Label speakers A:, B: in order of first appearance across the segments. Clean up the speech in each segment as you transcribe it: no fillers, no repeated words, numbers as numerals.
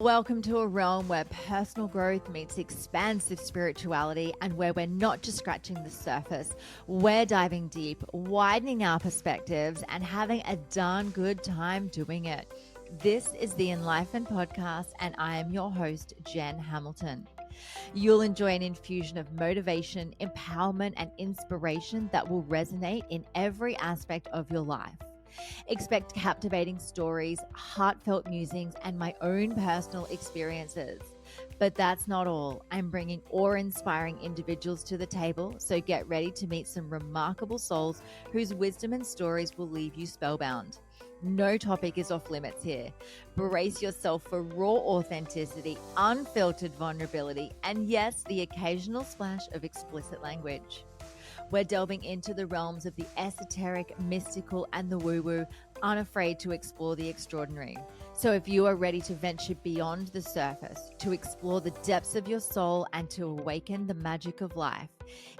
A: Welcome to a realm where personal growth meets expansive spirituality and where we're not just scratching the surface, we're diving deep, widening our perspectives, and having a darn good time doing it. This is the Enlightened Podcast, and I am your host, Jen Hamilton. You'll enjoy an infusion of motivation, empowerment, and inspiration that will resonate in every aspect of your life. Expect captivating stories, heartfelt musings, and my own personal experiences. But that's not all. I'm bringing awe-inspiring individuals to the table, so get ready to meet some remarkable souls whose wisdom and stories will leave you spellbound. No topic is off limits here. Brace yourself for raw authenticity, unfiltered vulnerability, and yes, the occasional splash of explicit language. We're delving into the realms of the esoteric, mystical, and the woo-woo, unafraid to explore the extraordinary. So if you are ready to venture beyond the surface, to explore the depths of your soul, and to awaken the magic of life,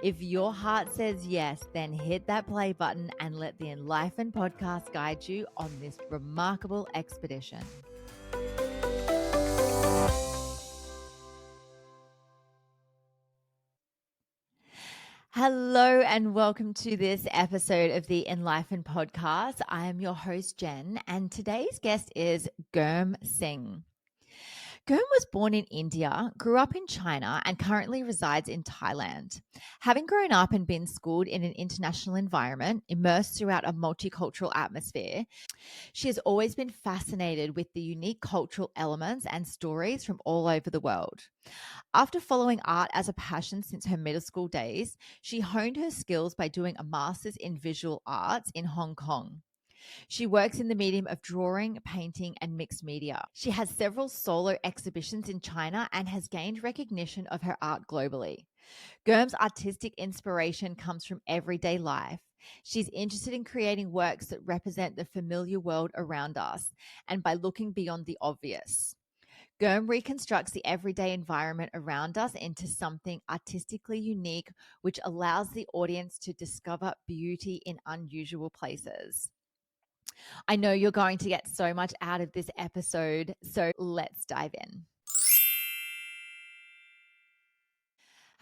A: if your heart says yes, then hit that play button and let the Enlightened Podcast guide you on this remarkable expedition. Hello and welcome to this episode of the Enlightened Podcast. I am your host, Jen, and today's guest is Gurm Singh. Gurm was born in India, grew up in China, and currently resides in Thailand. Having grown up and been schooled in an international environment, immersed throughout a multicultural atmosphere, she has always been fascinated with the unique cultural elements and stories from all over the world. After following art as a passion since her middle school days, she honed her skills by doing a master's in visual arts in Hong Kong. She works in the medium of drawing, painting, and mixed media. She has several solo exhibitions in China and has gained recognition of her art globally. Gurm's artistic inspiration comes from everyday life. She's interested in creating works that represent the familiar world around us and by looking beyond the obvious. Gurm reconstructs the everyday environment around us into something artistically unique, which allows the audience to discover beauty in unusual places. I know you're going to get so much out of this episode, so let's dive in.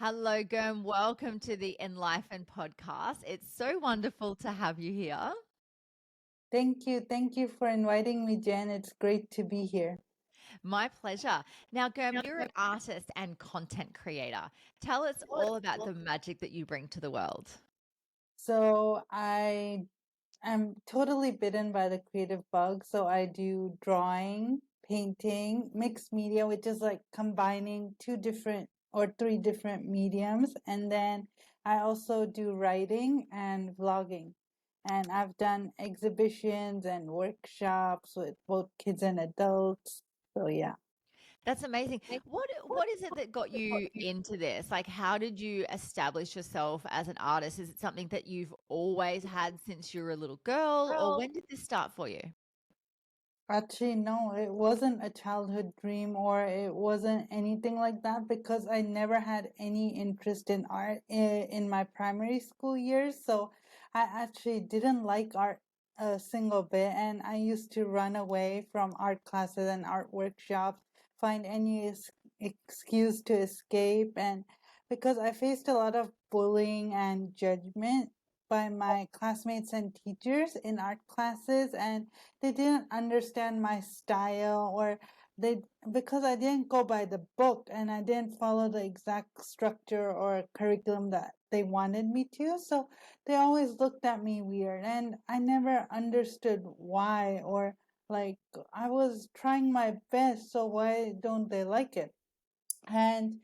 A: Hello, Gurm. Welcome to the Enlightened Podcast. It's so wonderful to have you here.
B: Thank you. Thank you for inviting me, Jen. It's great to be here.
A: My pleasure. Now, Gurm, you're an artist and content creator. Tell us all about the magic that you bring to the world.
B: So I'm totally bitten by the creative bug. So I do drawing, painting, mixed media, which is like combining two different or three different mediums. And then I also do writing and vlogging. And I've done exhibitions and workshops with both kids and adults. So yeah.
A: That's amazing. What is it that got you into this? Like, how did you establish yourself as an artist? Is it something that you've always had since you were a little girl, or when did this start for you?
B: Actually, no, it wasn't a childhood dream or it wasn't anything like that because I never had any interest in art in my primary school years. So I actually didn't like art a single bit, and I used to run away from art classes and art workshops, find any excuse to escape. And because I faced a lot of bullying and judgment by my classmates and teachers in art classes, and they didn't understand my style, or they because I didn't go by the book and I didn't follow the exact structure or curriculum that they wanted me to. So they always looked at me weird, and I never understood why, or like I was trying my best, so why don't they like it? And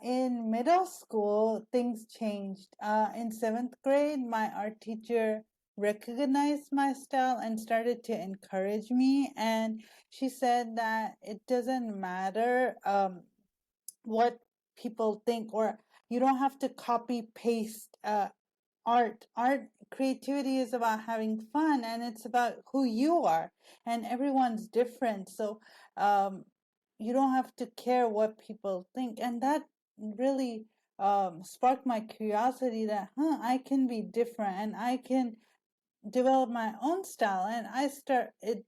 B: in middle school, things changed. In seventh grade, my art teacher recognized my style and started to encourage me. And she said that it doesn't matter what people think, or you don't have to copy paste art. Creativity is about having fun, and it's about who you are, and everyone's different. So um, you don't have to care what people think. And that really sparked my curiosity that, I can be different and I can develop my own style. And I start it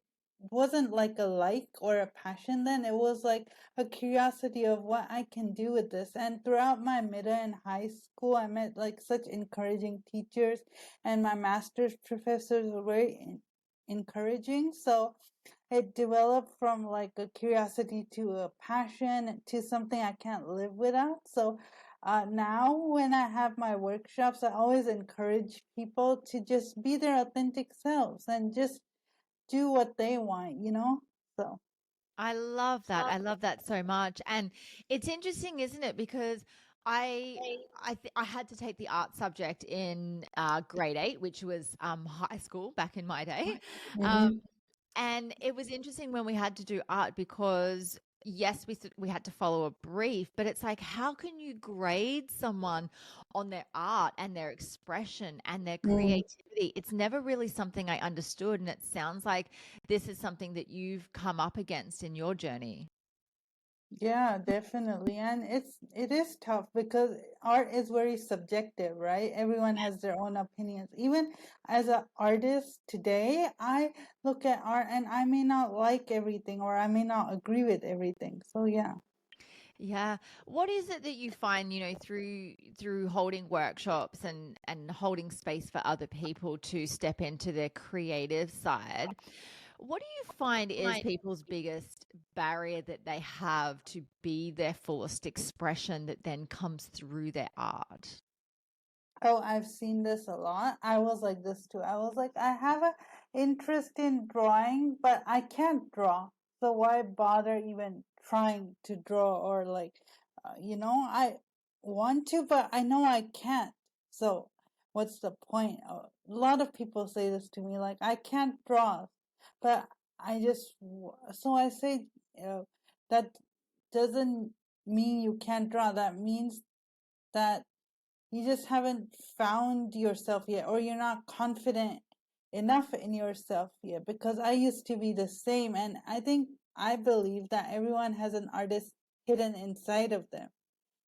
B: wasn't like a like or a passion then. It was like a curiosity of what I can do with this. And throughout my middle and high school, I met like such encouraging teachers, and my master's professors were very encouraging. So it developed from like a curiosity to a passion to something I can't live without. So now when I have my workshops, I always encourage people to just be their authentic selves and just do what they want, you know? So,
A: I love that. I love that so much. And it's interesting, isn't it? Because I I had to take the art subject in grade 8, which was high school back in my day. Um,
B: mhm.
A: and it was interesting when we had to do art because yes, we had to follow a brief, but it's like how can you grade someone on their art and their expression and their
B: Mm.
A: creativity? It's never really something I understood, and it sounds like this is something that you've come up against in your journey.
B: Yeah, definitely. And it is tough because art is very subjective, right? Everyone has their own opinions. Even as an artist today, I look at art and I may not like everything or I may not agree with everything. So yeah.
A: Yeah. What is it that you find, through holding workshops and holding space for other people to step into their creative side? What do you find is people's biggest barrier that they have to be their fullest expression that then comes through their art?
B: Oh, I've seen this a lot. I was like this too. I was like, I have a interest in drawing, but I can't draw. So why bother even trying to draw or like, I want to, but I know I can't. So what's the point? A lot of people say this to me, like, I can't draw, but so I say, that doesn't mean you can't draw. That means that you just haven't found yourself yet, or you're not confident enough in yourself yet. Because I used to be the same, and I believe that everyone has an artist hidden inside of them.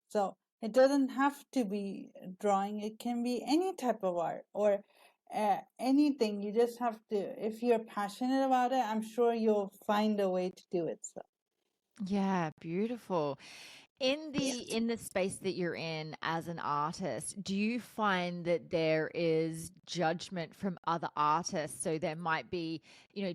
B: So it doesn't have to be drawing, it can be any type of art or anything. You just have to, if you're passionate about it, I'm sure you'll find a way to do it. So.
A: Yeah, beautiful. In the space that you're in as an artist, do you find that there is judgment from other artists? So there might be,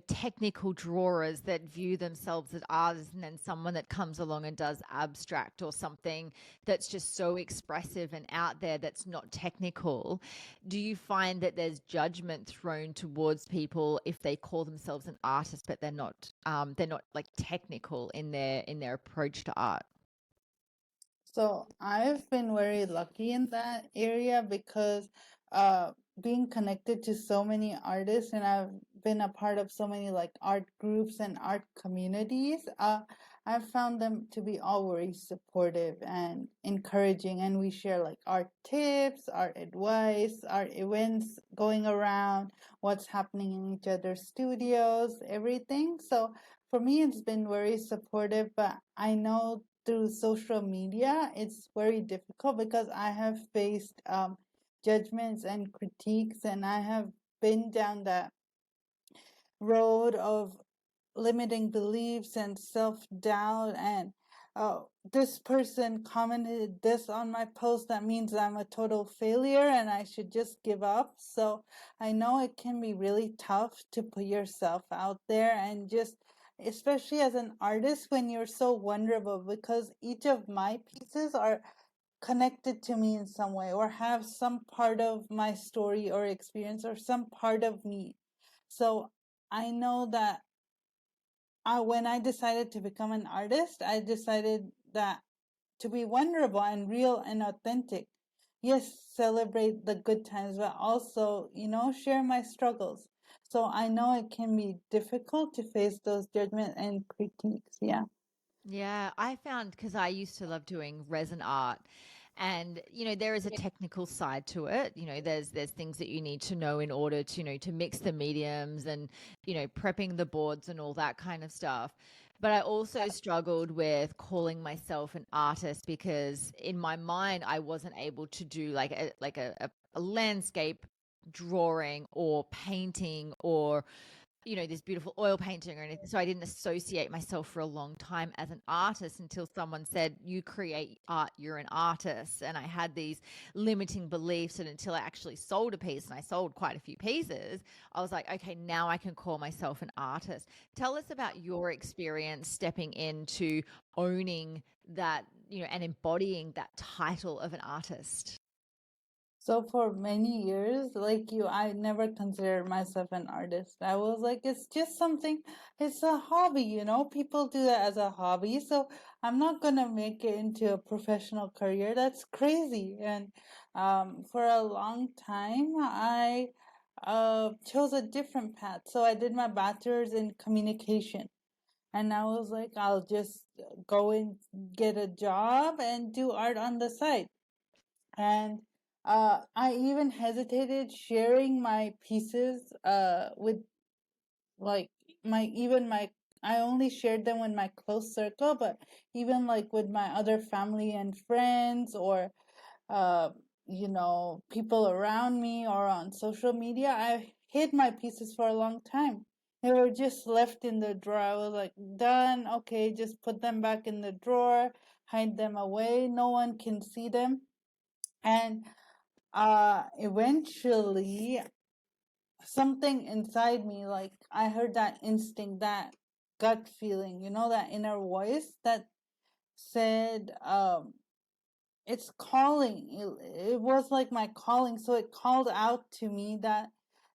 A: technical drawers that view themselves as artists, and then someone that comes along and does abstract or something that's just so expressive and out there that's not technical. Do you find that there's judgment thrown towards people if they call themselves an artist, but they're not like technical in their approach to art?
B: So I've been very lucky in that area because being connected to so many artists, and I've been a part of so many like art groups and art communities, I've found them to be all very supportive and encouraging, and we share like art tips, art advice, art events going around, what's happening in each other's studios, everything. So for me, it's been very supportive, but I know through social media, it's very difficult because I have faced judgments and critiques, and I have been down that road of limiting beliefs and self-doubt, and this person commented this on my post, that means I'm a total failure and I should just give up. So I know it can be really tough to put yourself out there, and just especially as an artist when you're so vulnerable, because each of my pieces are connected to me in some way or have some part of my story or experience or some part of me. So I know that when I decided to become an artist, I decided that to be vulnerable and real and authentic. Yes, celebrate the good times, but also, share my struggles. So I know it can be difficult to face those judgments and critiques. Yeah.
A: Yeah, I found because I used to love doing resin art, and there is a technical side to it. There's things that you need to know in order to mix the mediums and prepping the boards and all that kind of stuff. But I also struggled with calling myself an artist because in my mind I wasn't able to do like a landscape drawing or painting or this beautiful oil painting or anything. So I didn't associate myself for a long time as an artist until someone said, you create art, you're an artist. And I had these limiting beliefs. And until I actually sold a piece, and I sold quite a few pieces, I was like, okay, now I can call myself an artist. Tell us about your experience stepping into owning that, and embodying that title of an artist.
B: So for many years, like you, I never considered myself an artist. I was like, it's just something, it's a hobby, people do that as a hobby. So I'm not gonna make it into a professional career. That's crazy. And for a long time, I chose a different path. So I did my bachelor's in communication. And I was like, I'll just go and get a job and do art on the side. And I even hesitated sharing my pieces with like my I only shared them with my close circle, but even like with my other family and friends, or uh, people around me, or on social media, I hid my pieces for a long time. They were just left in the drawer. I was like, done, okay, just put them back in the drawer, hide them away, no one can see them. And eventually something inside me, like I heard that instinct, that gut feeling, that inner voice that said, it's calling. It was like my calling. So it called out to me that,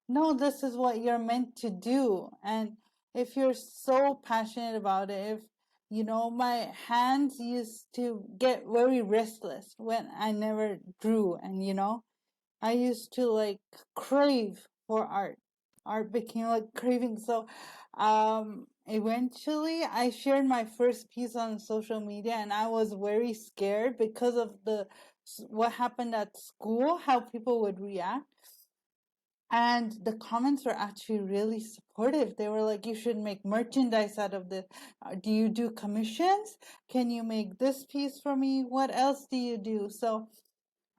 B: no, this is what you're meant to do. And if you're so passionate about it, if, my hands used to get very restless when I never drew. And, I used to like crave for art. Art became like craving. So eventually I shared my first piece on social media, and I was very scared because of the what happened at school, how people would react. And the comments were actually really supportive. They were like, you should make merchandise out of this. Do you do commissions? Can you make this piece for me? What else do you do? So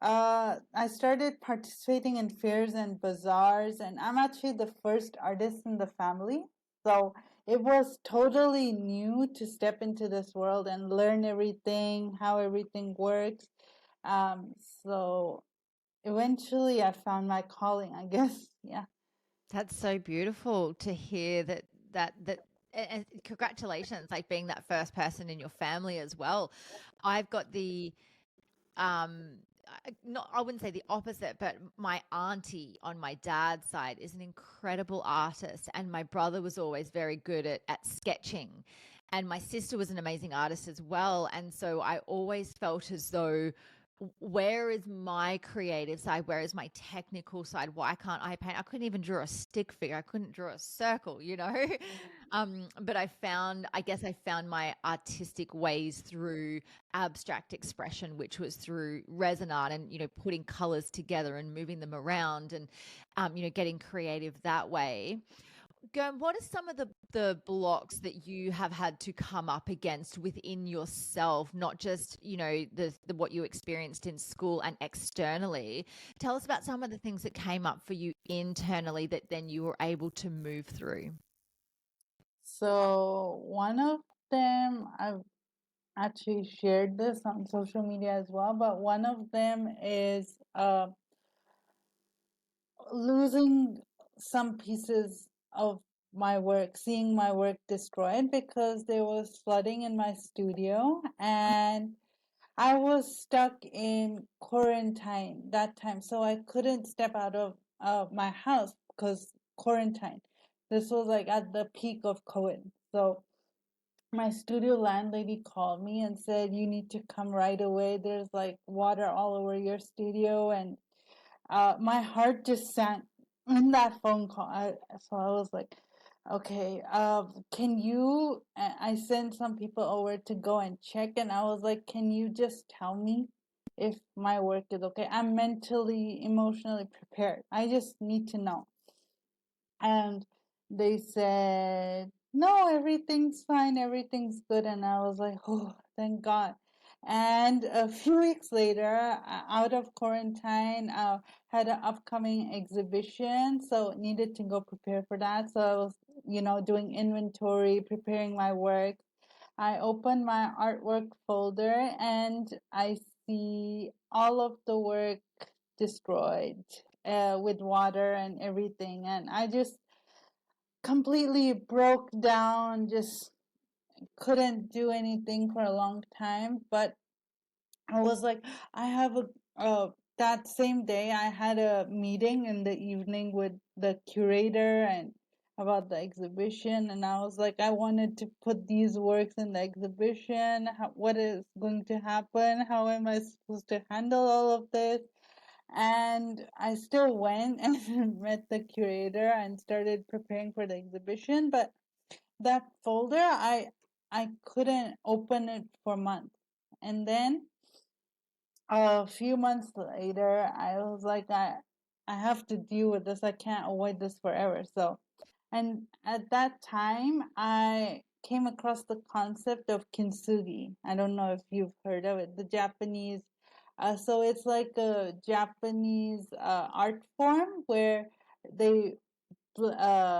B: I started participating in fairs and bazaars, and I'm actually the first artist in the family. So it was totally new to step into this world and learn everything, how everything works. So eventually I found my calling, I guess. Yeah.
A: That's so beautiful to hear that and congratulations, like being that first person in your family as well. I've got the not, I wouldn't say the opposite, but my auntie on my dad's side is an incredible artist, and my brother was always very good at sketching, and my sister was an amazing artist as well. And so I always felt as though, where is my creative side? Where is my technical side? Why can't I paint? I couldn't even draw a stick figure. I couldn't draw a circle, But I guess I found my artistic ways through abstract expression, which was through resin art and, putting colors together and moving them around and, getting creative that way. Gurm, what are some of the blocks that you have had to come up against within yourself, not just, the what you experienced in school and externally? Tell us about some of the things that came up for you internally that then you were able to move through.
B: So one of them, I've actually shared this on social media as well, but one of them is losing some pieces of my work, seeing my work destroyed because there was flooding in my studio, and I was stuck in quarantine that time. So I couldn't step out of my house because quarantine. This was like at the peak of COVID. So my studio landlady called me and said, you need to come right away. There's like water all over your studio. And my heart just sank in that phone call. So I was like, okay, can you? I sent some people over to go and check, and I was like, can you just tell me if my work is okay? I'm mentally, emotionally prepared. I just need to know. And they said, no, everything's fine, everything's good. And I was like, oh, thank God. And a few weeks later, out of quarantine, I had an upcoming exhibition, so needed to go prepare for that. So I was doing inventory, preparing my work, I open my artwork folder and I see all of the work destroyed with water and everything. And I just completely broke down, just couldn't do anything for a long time. But I was like, I have that same day, I had a meeting in the evening with the curator and about the exhibition. And I was like, I wanted to put these works in the exhibition. What is going to happen? How am I supposed to handle all of this? And I still went and met the curator and started preparing for the exhibition. But that folder, I couldn't open it for months. And then a few months later, I was like, I have to deal with this. I can't avoid this forever. So, and at that time, I came across the concept of kintsugi. I don't know if you've heard of it. The Japanese, so it's like a Japanese art form where they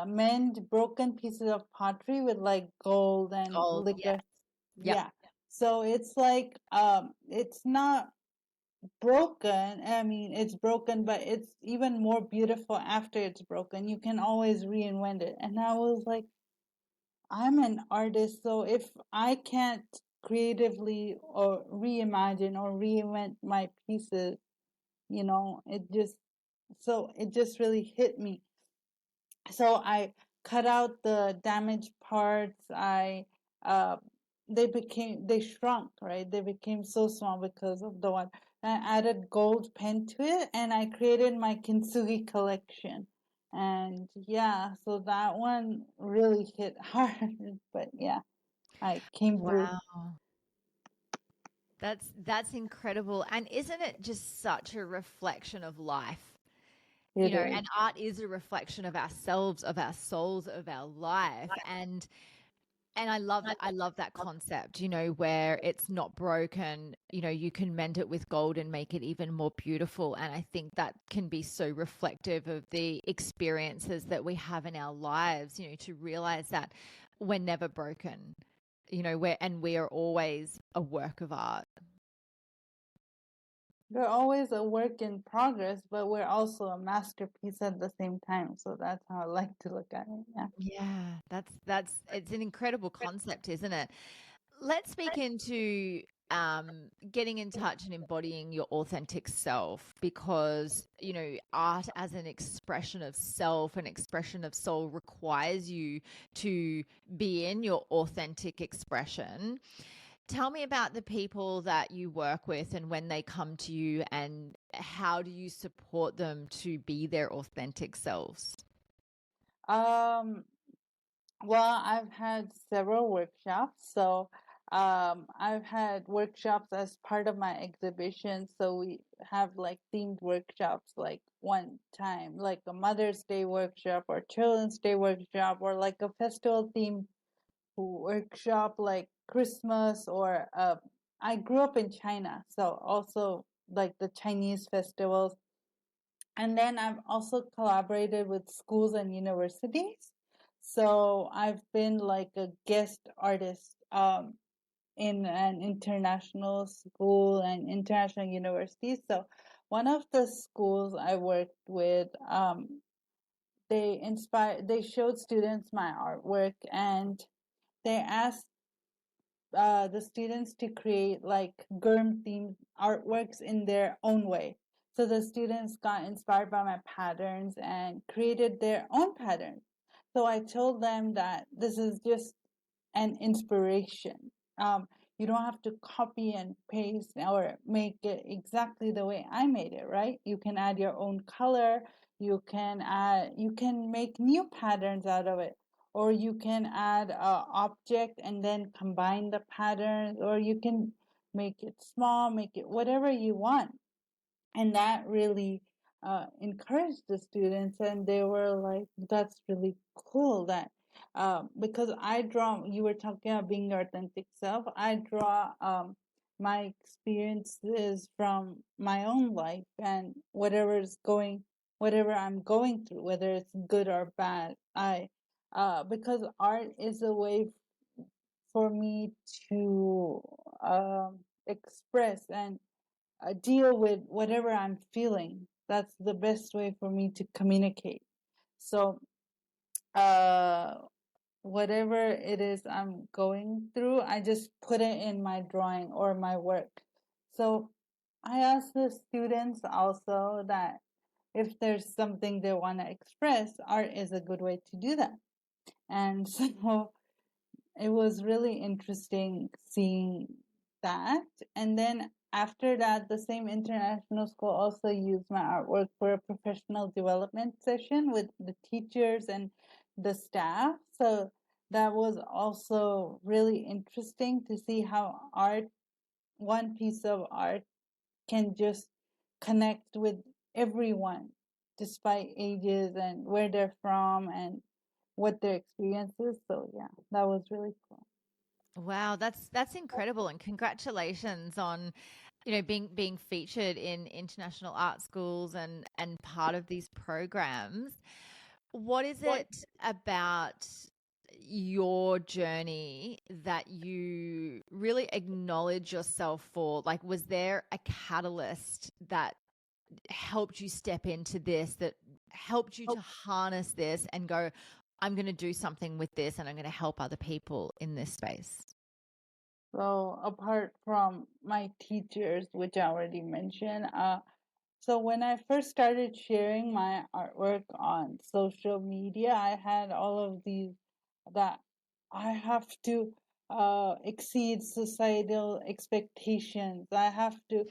B: mend broken pieces of pottery with like gold and
A: Gold. Yeah.
B: liquor.
A: Yep.
B: Yeah. So it's like it's not broken. I mean, it's broken, but it's even more beautiful after it's broken. You can always reinvent it. And I was like, I'm an artist, so if I can't creatively or reimagine or reinvent my pieces, it just really hit me. So I cut out the damaged parts. Uh, they shrunk, right? They became so small because of the one. I added gold pen to it, and I created my kintsugi collection. And yeah, so that one really hit hard, but yeah, I came through.
A: Wow. That's incredible. And isn't it just such a reflection of life?
B: It is.
A: And art is a reflection of ourselves, of our souls, of our life. And I love that concept, where it's not broken, you can mend it with gold and make it even more beautiful. And I think that can be so reflective of the experiences that we have in our lives, to realize that we're never broken, we are always a work of art.
B: We're always a work in progress, but we're also a masterpiece at the same time. So that's how I like to look at it. Yeah.
A: Yeah, that's it's an incredible concept, isn't it? Let's speak into getting in touch and embodying your authentic self, because art as an expression of self, an expression of soul, requires you to be in your authentic expression. Tell me about the people that you work with and when they come to you, and how do you support them to be their authentic selves?
B: Um, Well, I've had several workshops. So, I've had workshops as part of my exhibition. So we have like themed workshops, like one time, like a Mother's Day workshop or Children's Day workshop, or like a festival themed workshop, like Christmas or I grew up in China, so also like the Chinese festivals. And then I've also collaborated with schools and universities. So I've been like a guest artist in an international school and international university. So one of the schools I worked with, they showed students my artwork, and they asked the students to create like Gurm themed artworks in their own way. So the students got inspired by my patterns and created their own patterns. So I told them that this is just an inspiration. You don't have to copy and paste or make it exactly the way I made it, right? You can add your own color. You can make new patterns out of it, or you can add a object and then combine the patterns, or you can make it small, make it whatever you want. And that really encouraged the students, and they were like, that's really cool. That because I draw, you were talking about being your authentic self, I draw my experiences from my own life, and whatever I'm going through, whether it's good or bad, because art is a way for me to express and deal with whatever I'm feeling. That's the best way for me to communicate. So, uh, whatever it is I'm going through, I just put it in my drawing or my work. So, I ask the students also that if there's something they want to express, art is a good way to do that. And so it was really interesting seeing that. And then after that, the same international school also used my artwork for a professional development session with the teachers and the staff. So that was also really interesting to see how art, one piece of art, can just connect with everyone despite ages and where they're from and what their experience is. So yeah, that was really cool.
A: Wow, that's incredible, and congratulations on, being featured in international art schools and part of these programs. What is
B: What?
A: it about your journey that you really acknowledge yourself for? Like, was there a catalyst that helped you step into this, that helped you to harness this and go, I'm going to do something with this and I'm going to help other people in this space?
B: So apart from my teachers, which I already mentioned, so when I first started sharing my artwork on social media, I had all of these that I have to exceed societal expectations. I have to,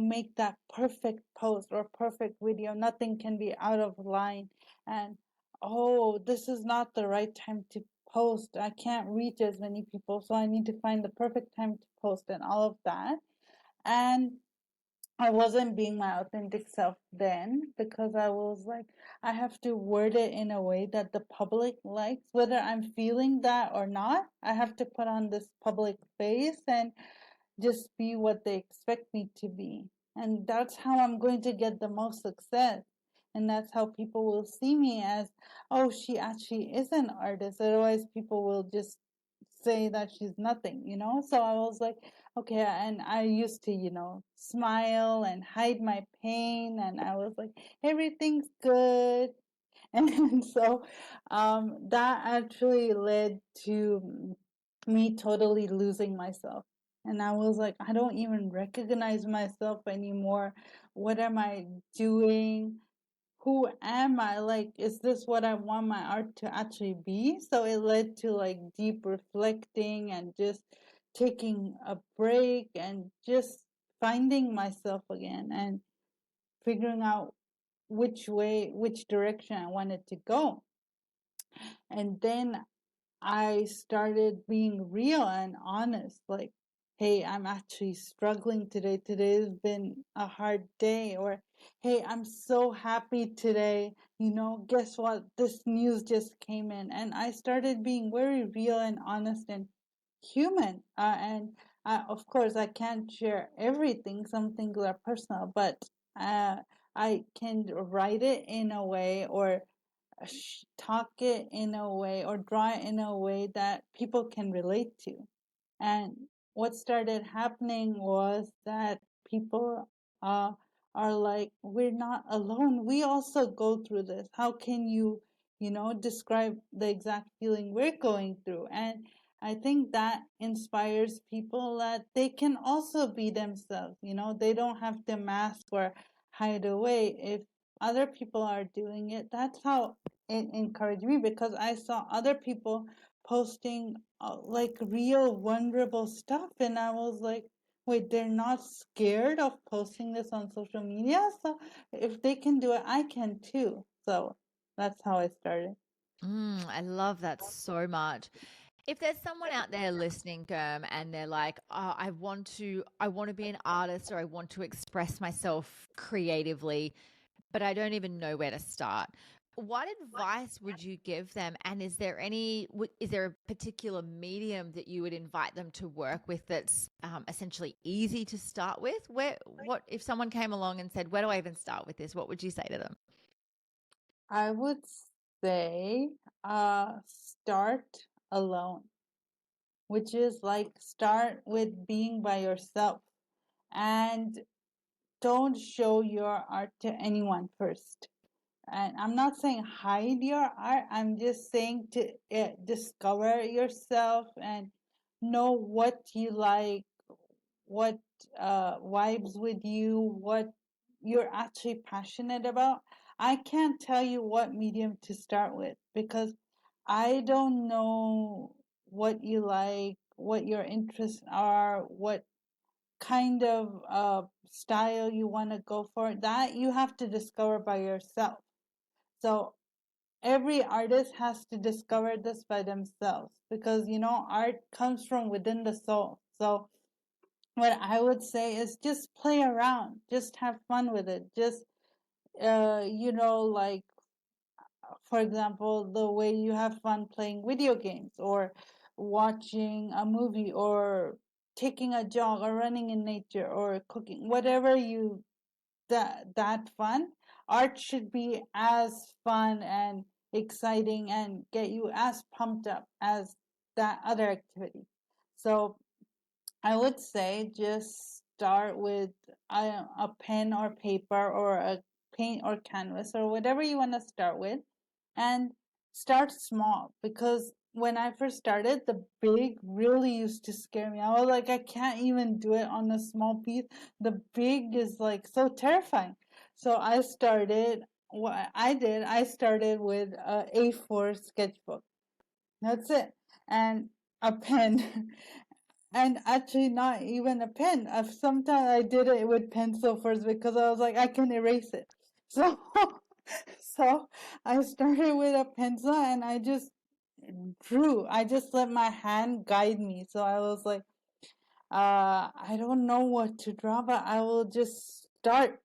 B: make that perfect post or perfect video. Nothing can be out of line. And oh, this is not the right time to post. I can't reach as many people, so I need to find the perfect time to post and all of that. And I wasn't being my authentic self then because I was like, I have to word it in a way that the public likes, whether I'm feeling that or not. I have to put on this public face and just be what they expect me to be. And that's how I'm going to get the most success. And that's how people will see me as, oh, she actually is an artist. Otherwise, people will just say that she's nothing. So I was like, okay. And I used to, smile and hide my pain. And I was like, everything's good. And so that actually led to me totally losing myself. And I was like, I don't even recognize myself anymore. What am I doing? Who am I? Like, is this what I want my art to actually be? So it led to like deep reflecting and just taking a break and just finding myself again and figuring out which direction I wanted to go. And then I started being real and honest. Like, hey, I'm actually struggling today. Today has been a hard day. Or, hey, I'm so happy today. Guess what? This news just came in. And I started being very real and honest and human. And of course, I can't share everything. Some things are personal, but uh, I can write it in a way or talk it in a way or draw it in a way that people can relate to. And what started happening was that people uh, are like, we're not alone. We also go through this. How can you, describe the exact feeling we're going through? And I think that inspires people that they can also be themselves. They don't have to mask or hide away. If other people are doing it, that's how it encouraged me because I saw other people posting like real vulnerable stuff, and I was like, wait, they're not scared of posting this on social media, so if they can do it, I can too. So that's how I started.
A: I love that so much. If there's someone out there listening, Gurm, and they're like, oh, I want to be an artist or I want to express myself creatively, but I don't even know where to start. What advice would you give them? And is there a particular medium that you would invite them to work with that's essentially easy to start with? What if someone came along and said, where do I even start with this? What would you say to them?
B: I would say Start alone, which is like start with being by yourself and don't show your art to anyone first. And I'm not saying hide your art, I'm just saying to discover yourself and know what you like, what vibes with you, what you're actually passionate about. I can't tell you what medium to start with because I don't know what you like, what your interests are, what kind of style you want to go for. That you have to discover by yourself. So every artist has to discover this by themselves because art comes from within the soul. So what I would say is just play around, just have fun with it. Just like for example, the way you have fun playing video games or watching a movie or taking a jog or running in nature or cooking, whatever you that fun, art should be as fun and exciting and get you as pumped up as that other activity. So I would say just start with a pen or paper or a paint or canvas or whatever you want to start with, and start small because when I first started, the big really used to scare me. I was like, I can't even do it on a small piece. The big is like so terrifying. So I started with a A4 sketchbook. That's it. And a pen. And actually not even a pen. Sometimes I did it with pencil first because I was like, I can erase it. So, so I started with a pencil and I just drew. I just let my hand guide me. So I was like, I don't know what to draw, but I will just start.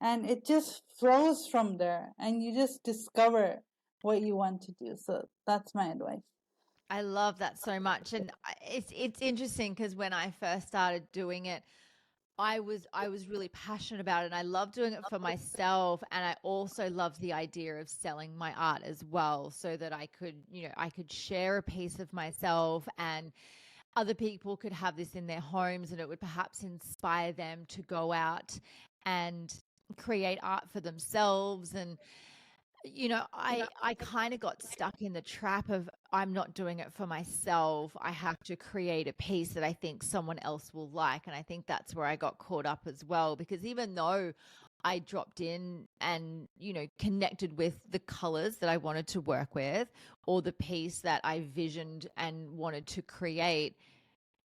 B: And it just flows from there. And you just discover what you want to do. So that's my advice.
A: I love that so much, and it's interesting because when I first started doing it, I was really passionate about it, and I love doing it for myself, and I also love the idea of selling my art as well, so that I could share a piece of myself, and other people could have this in their homes, and it would perhaps inspire them to go out and create art for themselves. And I kind of got stuck in the trap of I'm not doing it for myself. I have to create a piece that I think someone else will like. And I think that's where I got caught up as well, because even though I dropped in and, connected with the colors that I wanted to work with, or the piece that I visioned and wanted to create,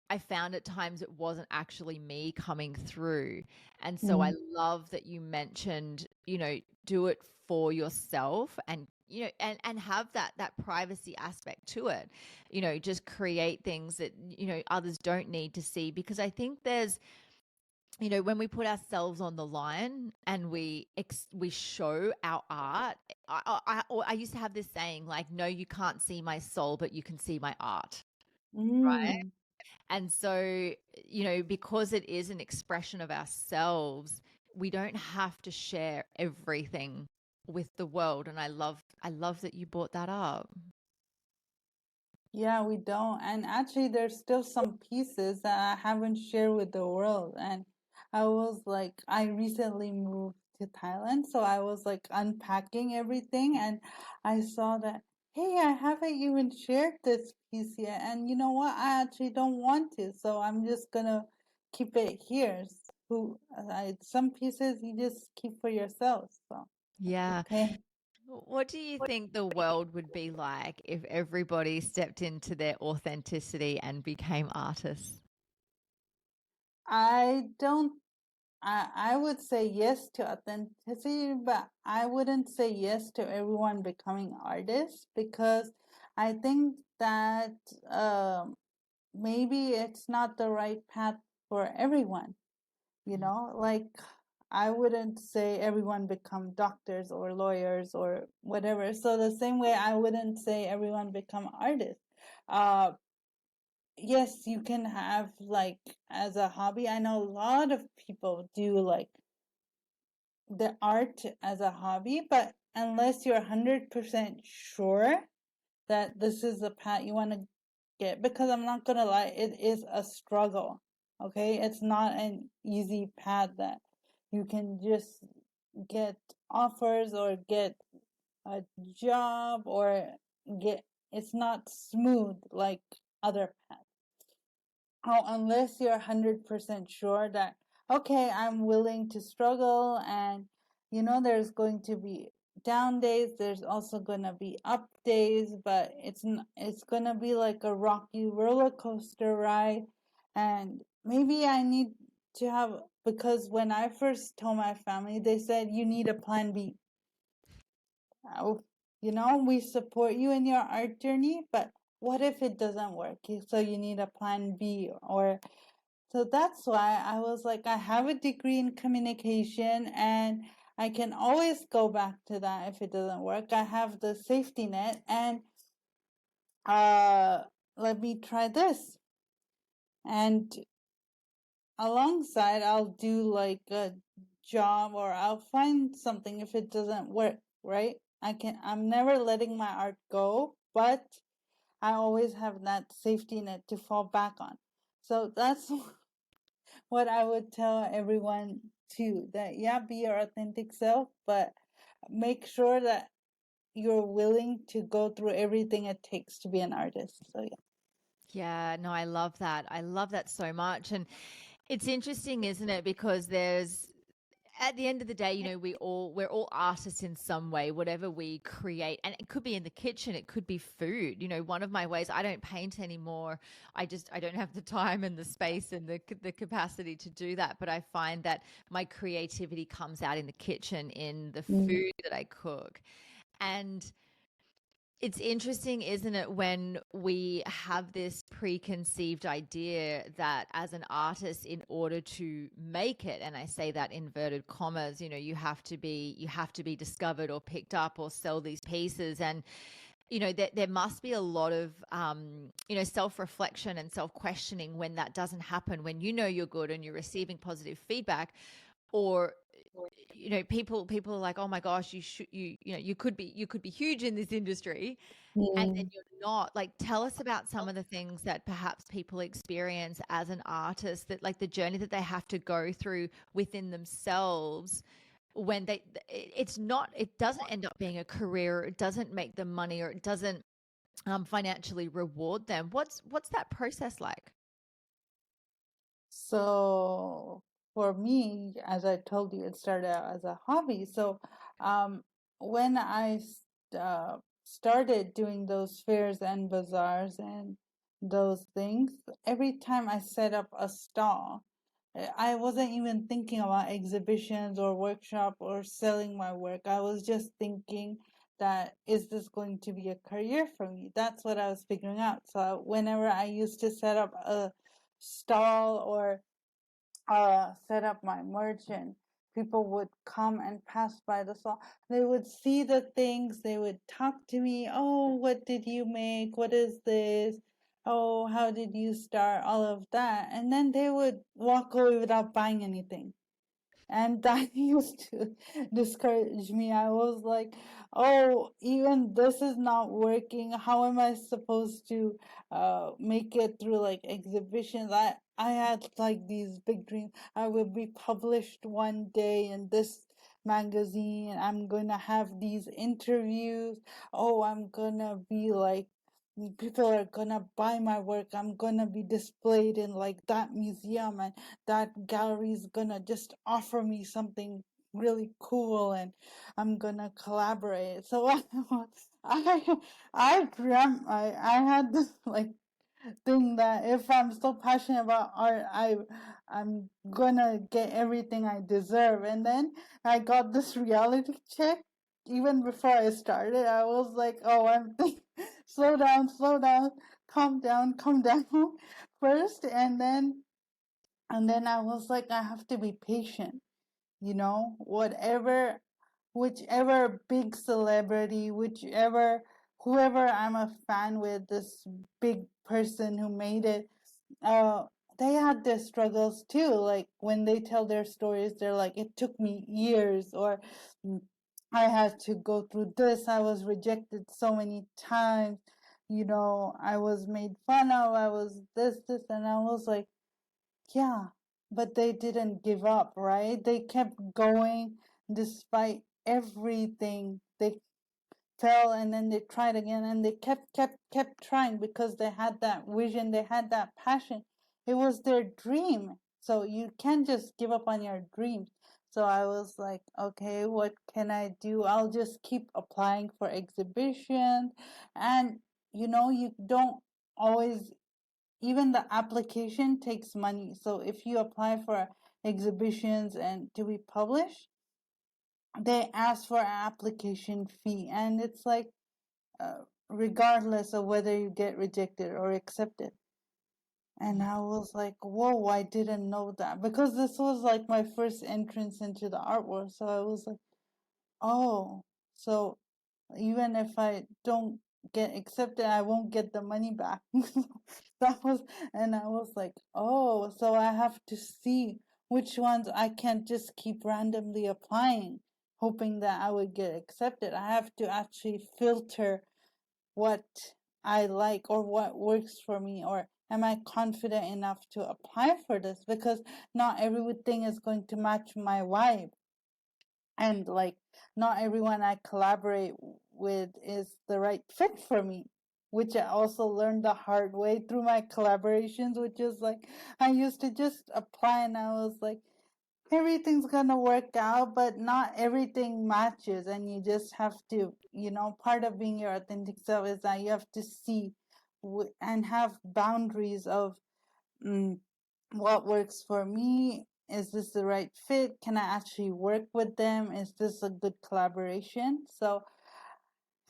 A: I found at times it wasn't actually me coming through. And so I love that you mentioned, do it for yourself, and and have that privacy aspect to it. Just create things that others don't need to see, because I think there's, when we put ourselves on the line and we show our art. I used to have this saying like, no, you can't see my soul, but you can see my art. Right.
B: Mm.
A: And so, because it is an expression of ourselves, we don't have to share everything with the world. And I love that you brought that up.
B: Yeah, we don't. And actually, there's still some pieces that I haven't shared with the world. And I was like, I recently moved to Thailand, so I was like unpacking everything, and I saw that, hey, I haven't even shared this piece yet. And you know what? I actually don't want to, so I'm just gonna keep it here. Some pieces you just keep for yourself, so that's
A: Yeah.
B: okay.
A: What do you think the world would be like if everybody stepped into their authenticity and became artists?
B: I don't I would say yes to authenticity, but I wouldn't say yes to everyone becoming artists because I think that maybe it's not the right path for everyone. Like I wouldn't say everyone become doctors or lawyers or whatever. So the same way I wouldn't say everyone become artists. Uh, yes, you can have like as a hobby. I know a lot of people do like the art as a hobby, but unless you're 100% sure that this is the path you want to get, because I'm not gonna lie, it is a struggle. Okay, it's not an easy path that you can just get offers or get a job or get. It's not smooth like other paths. Oh, unless you're 100% sure that, okay, I'm willing to struggle, and there's going to be down days, there's also going to be up days, but it's going to be like a rocky roller coaster ride. And maybe I need to have, because when I first told my family, they said you need a plan B. Oh, we support you in your art journey, but what if it doesn't work? So you need a plan B. Or so that's why I was like, I have a degree in communication, and I can always go back to that if it doesn't work. I have the safety net, and uh let me try this. And alongside, I'll do like a job, or I'll find something if it doesn't work, right? I'm never letting my art go, but I always have that safety net to fall back on. So that's what I would tell everyone too, that yeah, be your authentic self, but make sure that you're willing to go through everything it takes to be an artist. So yeah.
A: Yeah, no, I love that. I love that so much. And it's interesting, isn't it? Because there's, at the end of the day, we're all artists in some way, whatever we create. And it could be in the kitchen, it could be food. One of my ways, I don't paint anymore. I don't have the time and the space and the capacity to do that. But I find that my creativity comes out in the kitchen, in the food that I cook. And it's interesting, isn't it, when we have this preconceived idea that as an artist, in order to make it, and I say that inverted commas, you have to be discovered or picked up or sell these pieces. And there must be a lot of self-reflection and self-questioning when that doesn't happen, when you're good and you're receiving positive feedback, or people are like, oh my gosh, you could be huge in this industry, and then
B: Mm.
A: you're not. Like, tell us about some of the things that perhaps people experience as an artist, that like the journey that they have to go through within themselves when it doesn't end up being a career, or it doesn't make them money, or it doesn't financially reward them. What's that process like?
B: So for me, as I told you, it started out as a hobby. So um, when I started doing those fairs and bazaars and those things, every time I set up a stall, I wasn't even thinking about exhibitions or workshop or selling my work. I was just thinking that, is this going to be a career for me? That's what I was figuring out. So whenever I used to set up a stall or set up my merch, and people would come and pass by the stall, they would see the things, they would talk to me. Oh, what did you make? What is this? Oh, how did you start? All of that. And then they would walk away without buying anything. And that used to discourage me. I was like, oh, even this is not working. How am I supposed to make it through like exhibitions? I had like these big dreams. I will be published one day in this magazine. I'm gonna have these interviews. Oh, I'm gonna be like, people are gonna buy my work. I'm gonna be displayed in like that museum, and that gallery is gonna just offer me something really cool, and I'm gonna collaborate. So I I had this like thing that if I'm so passionate about art, I'm gonna get everything I deserve. And then I got this reality check. Even before I started, I was like, "Oh, I'm slow down, calm down first." And then I was like, I have to be patient. Whichever big celebrity, whoever I'm a fan with, this big person who made it, uh, they had their struggles too. Like when they tell their stories, they're like, it took me years, or I had to go through this. I was rejected so many times. I was made fun of, I was this, and I was like, yeah, but they didn't give up, right? They kept going despite everything. They fell and then they tried again and they kept trying because they had that vision, they had that passion. It was their dream. So you can't just give up on your dreams. So I was like, okay, what can I do? I'll just keep applying for exhibitions. And you don't always, even the application takes money. So if you apply for exhibitions and to be published, they ask for an application fee, and it's like, regardless of whether you get rejected or accepted. And I was like, whoa, I didn't know that, because this was like my first entrance into the art world. So I was like, oh, so even if I don't get accepted, I won't get the money back. That was, and I was like, oh, so I have to see which ones. I can't just keep randomly applying, hoping that I would get accepted. I have to actually filter what I like or what works for me, or am I confident enough to apply for this, because not everything is going to match my vibe, and like not everyone I collaborate with is the right fit for me, which I also learned the hard way through my collaborations, which is like I used to just apply and I was like, everything's gonna work out, but not everything matches, and you just have to, part of being your authentic self is that you have to see and have boundaries of, mm, what works for me. Is this the right fit? Can I actually work with them? Is this a good collaboration? So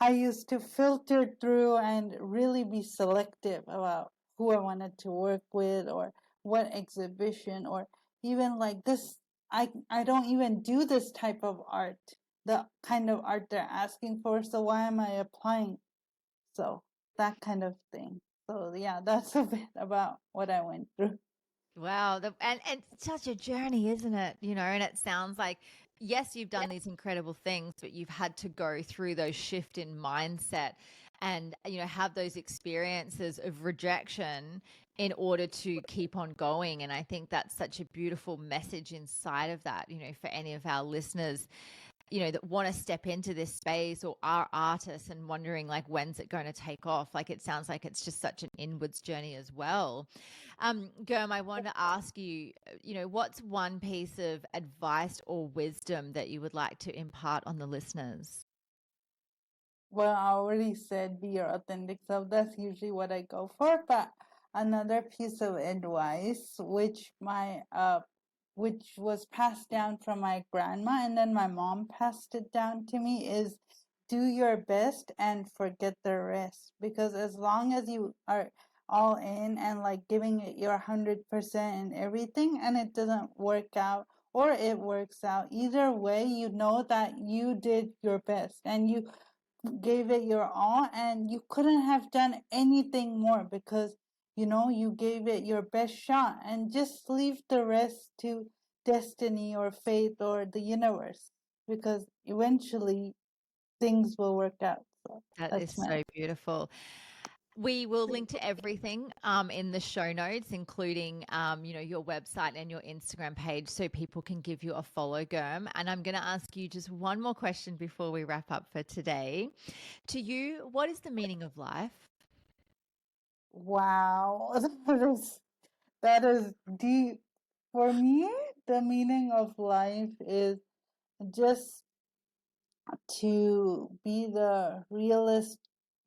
B: I used to filter through and really be selective about who I wanted to work with, or what exhibition, or even like this. I don't even do this type of art, the kind of art they're asking for. So why am I applying? So that kind of thing. So yeah, that's a bit about what I went through.
A: Wow, and it's such a journey, isn't it? And it sounds like, yes, you've done these incredible things, but you've had to go through those shift in mindset and have those experiences of rejection in order to keep on going. And I think that's such a beautiful message inside of that, for any of our listeners, that want to step into this space or are artists and wondering like, when's it going to take off? Like, it sounds like it's just such an inwards journey as well. Gurm, I wanted to ask you, what's one piece of advice or wisdom that you would like to impart on the listeners?
B: Well, I already said be your authentic self. That's usually what I go for. But another piece of advice, which was passed down from my grandma, and then my mom passed it down to me, is do your best and forget the rest. Because as long as you are all in and like giving it your 100% and everything, and it doesn't work out, or it works out, either way, you know that you did your best and you gave it your all, and you couldn't have done anything more, because you gave it your best shot, and just leave the rest to destiny or fate or the universe, because eventually things will work out. So
A: That is
B: that's my
A: so beautiful. We will link to everything in the show notes, including your website and your Instagram page, so people can give you a follow, Gurm. And I'm going to ask you just one more question before we wrap up for today. To you, what is the meaning of life?
B: wow. That is deep. For me, the meaning of life is just to be the realist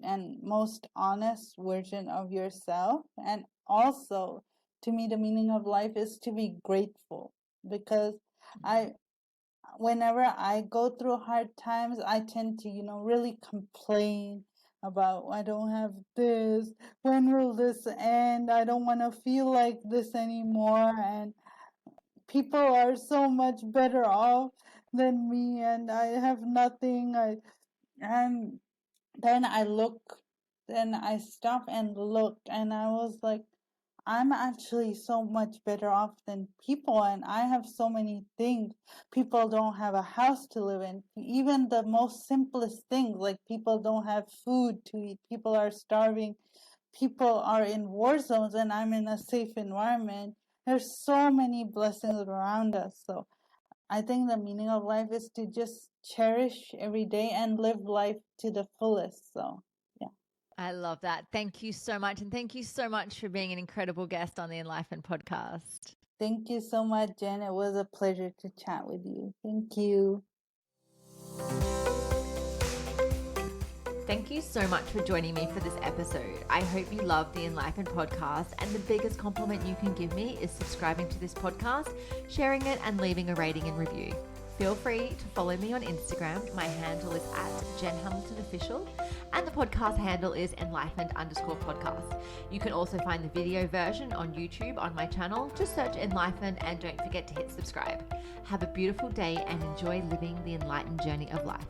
B: and most honest version of yourself. And also, to me, the meaning of life is to be grateful, because I, whenever I go through hard times, I tend to, really complain about, I don't have this, when will this end? I don't want to feel like this anymore. And people are so much better off than me, and I have nothing. And then I stop and look, and I was like, I'm actually so much better off than people, and I have so many things. People don't have a house to live in. Even the most simplest things, like people don't have food to eat, people are starving, people are in war zones, and I'm in a safe environment. There's so many blessings around us. So I think the meaning of life is to just cherish every day and live life to the fullest. So, yeah.
A: I love that. Thank you so much. And thank you so much for being an incredible guest on the Enlightenment podcast.
B: Thank you so much, Jen. It was a pleasure to chat with you. Thank you.
A: Thank you so much for joining me for this episode. I hope you love the Enlightenment podcast, and the biggest compliment you can give me is subscribing to this podcast, sharing it, and leaving a rating and review. Feel free to follow me on Instagram. My handle is @JenHamiltonOfficial, and the podcast handle is Enlightenment_podcast. You can also find the video version on YouTube on my channel. Just search Enlightenment and don't forget to hit subscribe. Have a beautiful day and enjoy living the enlightened journey of life.